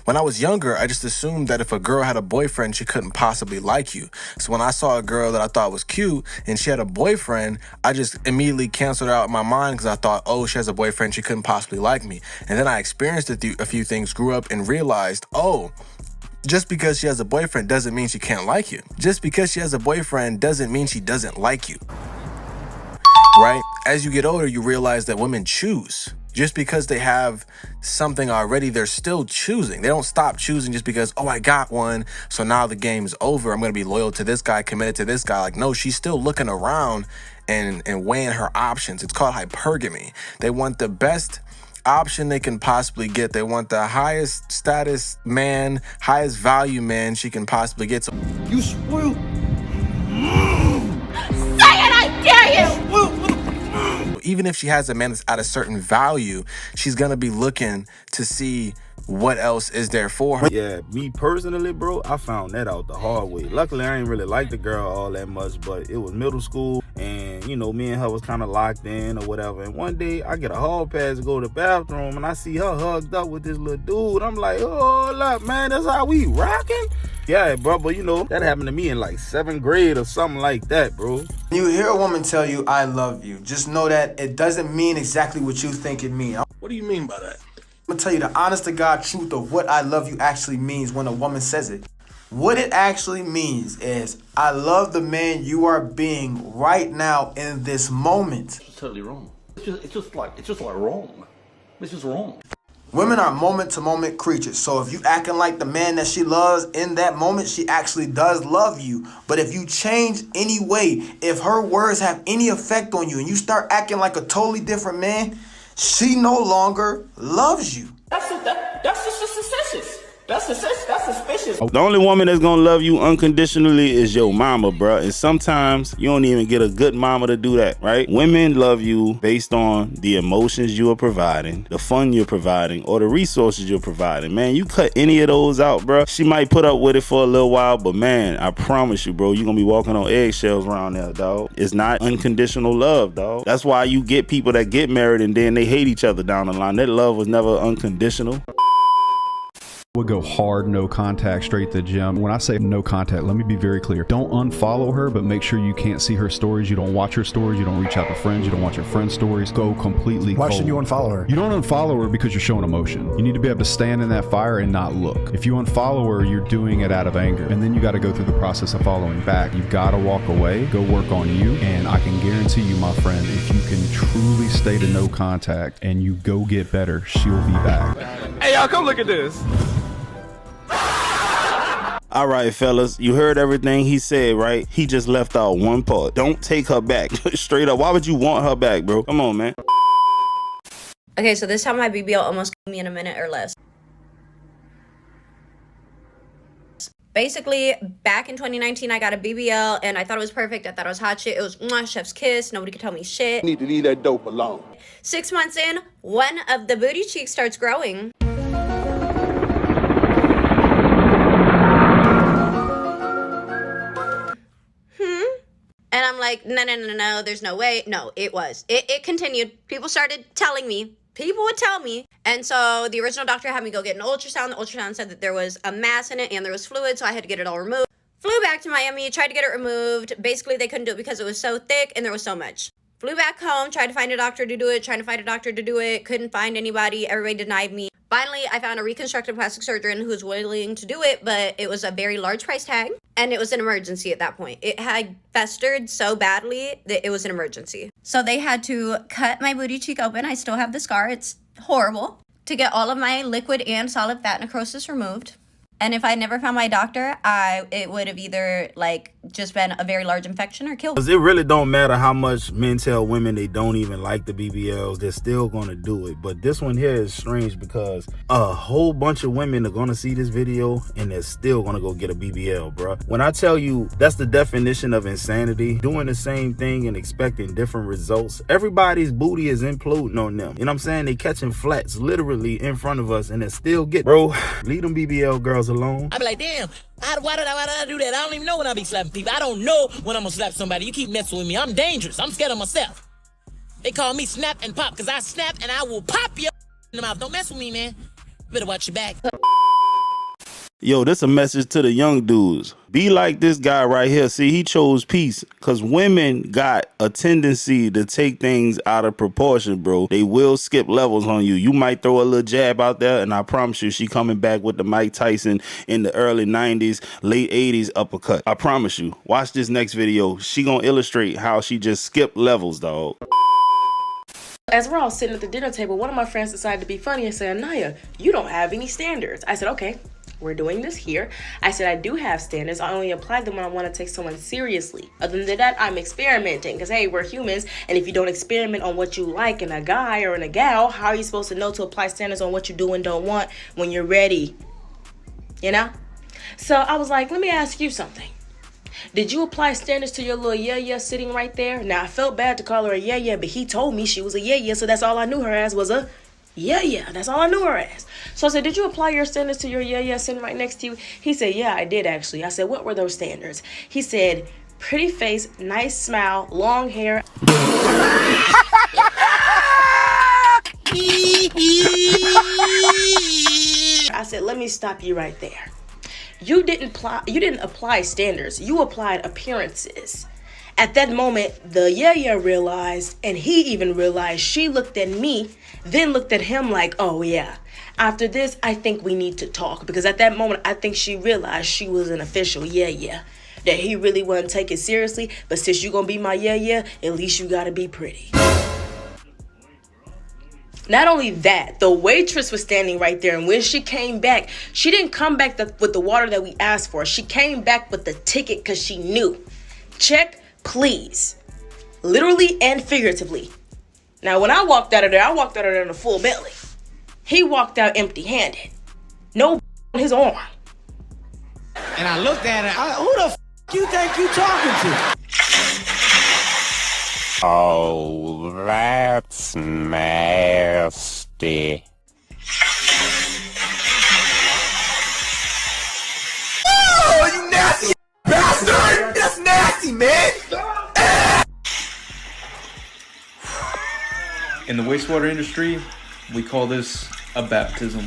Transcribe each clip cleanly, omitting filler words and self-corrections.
When I was younger, I just assumed that if a girl had a boyfriend, she couldn't possibly like you. So when I saw a girl that I thought was cute and she had a boyfriend, I just immediately canceled her out in my mind because I thought, oh, she has a boyfriend, she couldn't possibly like me. And then I experienced a few things, grew up, and realized, oh, just because she has a boyfriend doesn't mean she can't like you. Just because she has a boyfriend doesn't mean she doesn't like you. Right? As you get older, you realize that women choose. Just because they have something already, they're still choosing. They don't stop choosing just because, oh, I got one, so now the game's over. I'm going to be loyal to this guy, committed to this guy. Like, no, she's still looking around and weighing her options. It's called hypergamy. They want the best option they can possibly get. They want the highest status man, highest value man she can possibly get. So you spoiled. Say it, I dare you! Even if she has a man that's at a certain value, she's gonna be looking to see what else is there for her. Yeah, me personally, bro, I found that out the hard way. Luckily, I ain't really like the girl all that much, but it was middle school, and, you know, me and her was kind of locked in or whatever. And one day, I get a hall pass to go to the bathroom, and I see her hugged up with this little dude. I'm like, oh, look, man, that's how we rocking? Yeah, bro, but, you know, that happened to me in, like, 7th grade or something like that, bro. When you hear a woman tell you, I love you, just know that it doesn't mean exactly what you think it means. What do you mean by that? I'm gonna tell you the honest to God truth of what I love you actually means when a woman says it. What it actually means is, I love the man you are being right now in this moment. It's totally wrong. It's just like wrong. It's just wrong. Women are moment-to-moment creatures, so if you acting like the man that she loves in that moment, she actually does love you. But if you change any way, if her words have any effect on you and you start acting like a totally different man, she no longer loves you. That's just suspicious. That's suspicious. The only woman that's gonna love you unconditionally is your mama, bruh. And sometimes you don't even get a good mama to do that, right? Women love you based on the emotions you are providing, the fun you're providing, or the resources you're providing. Man, you cut any of those out, bruh, she might put up with it for a little while, but man, I promise you, bro, you're gonna be walking on eggshells around there, dog. It's not unconditional love, dog. That's why you get people that get married and then they hate each other down the line. That love was never unconditional. Would go hard, no contact, straight to the gym. When I say no contact, let me be very clear. Don't unfollow her, but make sure you can't see her stories. You don't watch her stories. You don't reach out to friends. You don't watch your friends' stories. Go completely cold. Why shouldn't you unfollow her? You don't unfollow her because you're showing emotion. You need to be able to stand in that fire and not look. If you unfollow her, you're doing it out of anger. And then you got to go through the process of following back. You've got to walk away, go work on you. And I can guarantee you, my friend, if you can truly stay to no contact and you go get better, she'll be back. Hey, y'all, come look at this. All right, fellas, you heard everything he said, right? He just left out one part. Don't take her back. Straight up. Why would you want her back, bro? Come on, man. Okay, so this time my BBL almost killed me in a minute or less. Basically, back in 2019, I got a BBL, and I thought it was perfect. I thought it was hot shit. It was mwah, chef's kiss. Nobody could tell me shit. You need to leave that dope alone. 6 months in, one of the booty cheeks starts growing. And I'm like, no, there's no way. No, it was. It continued. People started telling me. People would tell me. And so the original doctor had me go get an ultrasound. The ultrasound said that there was a mass in it and there was fluid, so I had to get it all removed. Flew back to Miami, tried to get it removed. Basically, they couldn't do it because it was so thick and there was so much. Flew back home, tried to find a doctor to do it, couldn't find anybody. Everybody denied me. Finally, I found a reconstructive plastic surgeon who was willing to do it, but it was a very large price tag, and it was an emergency at that point. It had festered so badly that it was an emergency. So they had to cut my booty cheek open. I still have the scar. It's horrible. To get all of my liquid and solid fat necrosis removed. And if I never found my doctor, it would have either just been a very large infection or killed. Because it really don't matter how much men tell women they don't even like the BBLs, they're still going to do it. But this one here is strange because a whole bunch of women are going to see this video and they're still going to go get a BBL, bro. When I tell you that's the definition of insanity, doing the same thing and expecting different results. Everybody's booty is imploding on them. You know what I'm saying? They catching flats literally in front of us and they're still getting, bro, leave them BBL girls alone. I be like, damn, why did I do that? I don't even know when I be slapping people. I don't know when I'm gonna slap somebody. You keep messing with me. I'm dangerous. I'm scared of myself. They call me snap and pop because I snap and I will pop you in the mouth. Don't mess with me, man. You better watch your back. Yo, this a message to the young dudes. Be like this guy right here. See, he chose peace because women got a tendency to take things out of proportion, bro. They will skip levels on you. You might throw a little jab out there, and I promise you, she coming back with the Mike Tyson in the early 90s, late 80s uppercut. I promise you. Watch this next video. She gonna illustrate how she just skipped levels, dog. As we're all sitting at the dinner table, one of my friends decided to be funny and said, Anaya, you don't have any standards. I said, okay. We're doing this here. I said, I do have standards. I only apply them when I want to take someone seriously. Other than that, I'm experimenting. Because, hey, we're humans. And if you don't experiment on what you like in a guy or in a gal, how are you supposed to know to apply standards on what you do and don't want when you're ready? You know? So I was like, let me ask you something. Did you apply standards to your little yeah sitting right there? Now, I felt bad to call her a yeah, but he told me she was a yeah, so that's all I knew her as was a yeah, that's all I knew her as. So I said, did you apply your standards to your yeah sitting right next to you? He said, yeah, I did actually. I said, what were those standards? He said, pretty face, nice smile, long hair. I said, let me stop you right there. You didn't apply standards. You applied appearances. At that moment, the yeah realized, and he even realized, she looked at me, then looked at him like, oh yeah. After this, I think we need to talk. Because at that moment, I think she realized she was an official yeah. That he really wouldn't take it seriously. But since you gonna be my yeah, at least you gotta be pretty. Not only that, the waitress was standing right there, and when she came back, she didn't come back with the water that we asked for. She came back with the ticket because she knew. Check, please. Literally and figuratively. Now, when I walked out of there in a full belly. He walked out empty-handed. No on his arm. And I looked at her, who the f*** you think you talking to? Oh, that's nasty. Oh, you nasty bastard! That's nasty, man! In the wastewater industry, we call this a baptism.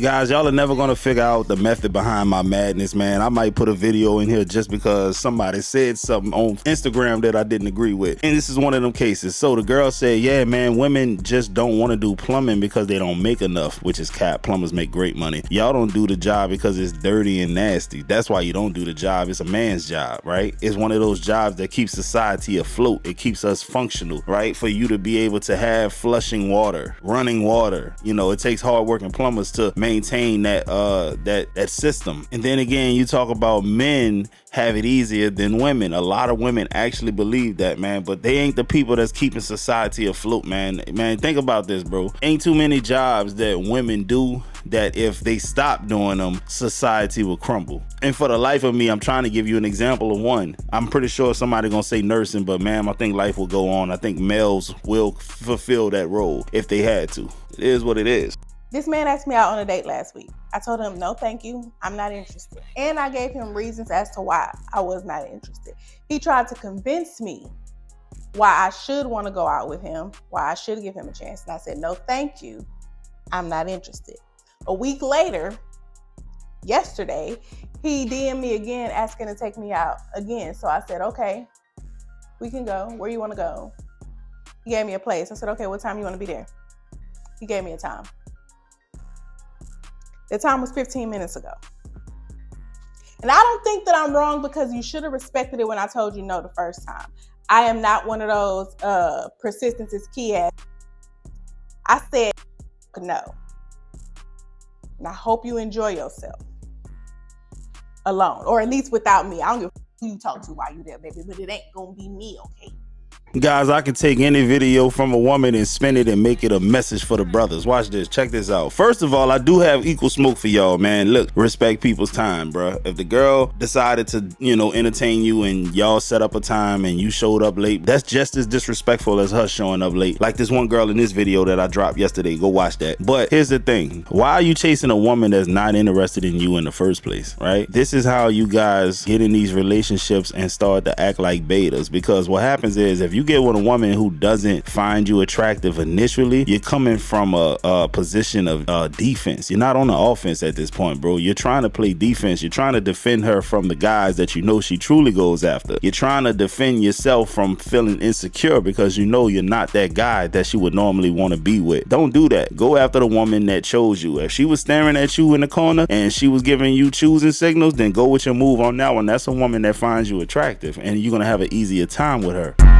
Guys, y'all are never gonna figure out the method behind my madness, man. I might put a video in here just because somebody said something on Instagram that I didn't agree with. And this is one of them cases. So the girl said, yeah, man, women just don't want to do plumbing because they don't make enough, which is cap. Plumbers make great money. Y'all don't do the job because it's dirty and nasty. That's why you don't do the job. It's a man's job, right? It's one of those jobs that keeps society afloat. It keeps us functional, right? For you to be able to have flushing water, running water. You know, it takes hardworking plumbers to maintain that system. And then again, you talk about men have it easier than women. A lot of women actually believe that, man, but they ain't the people that's keeping society afloat, man. Man, think about this, bro. Ain't too many jobs that women do that if they stop doing them, society will crumble. And for the life of me, I'm trying to give you an example of one. I'm pretty sure somebody gonna say nursing, but man, I think life will go on. I think males will fulfill that role if they had to. It is what it is. This man asked me out on a date last week. I told him, no, thank you. I'm not interested. And I gave him reasons as to why I was not interested. He tried to convince me why I should want to go out with him, why I should give him a chance. And I said, no, thank you. I'm not interested. A week later, yesterday, he DM'd me again asking to take me out again. So I said, okay, we can go. Where you want to go? He gave me a place. I said, okay, what time you want to be there? He gave me a time. The time was 15 minutes ago. And I don't think that I'm wrong because you should have respected it when I told you no the first time. I am not one of those persistence is key ass. I said no. And I hope you enjoy yourself alone, or at least without me. I don't give a who you talk to while you there, baby, but it ain't gonna be me, okay? Guys, I can take any video from a woman and spin it and make it a message for the brothers. Watch this. Check this out. First of all, I do have equal smoke for y'all, man. Look, respect people's time, bro. If the girl decided to, entertain you and y'all set up a time and you showed up late, that's just as disrespectful as her showing up late. Like this one girl in this video that I dropped yesterday. Go watch that. But here's the thing. Why are you chasing a woman that's not interested in you in the first place, right? This is how you guys get in these relationships and start to act like betas. Because what happens is if you you get with a woman who doesn't find you attractive initially, you're coming from a position of defense. You're not on the offense at this point, bro. You're trying to play defense. You're trying to defend her from the guys that you know she truly goes after. You're trying to defend yourself from feeling insecure because you know you're not that guy that she would normally want to be with. Don't do that. Go after the woman that chose you. If she was staring at you in the corner and she was giving you choosing signals, then go with your move on that one. That's a woman that finds you attractive, and you're gonna have an easier time with her.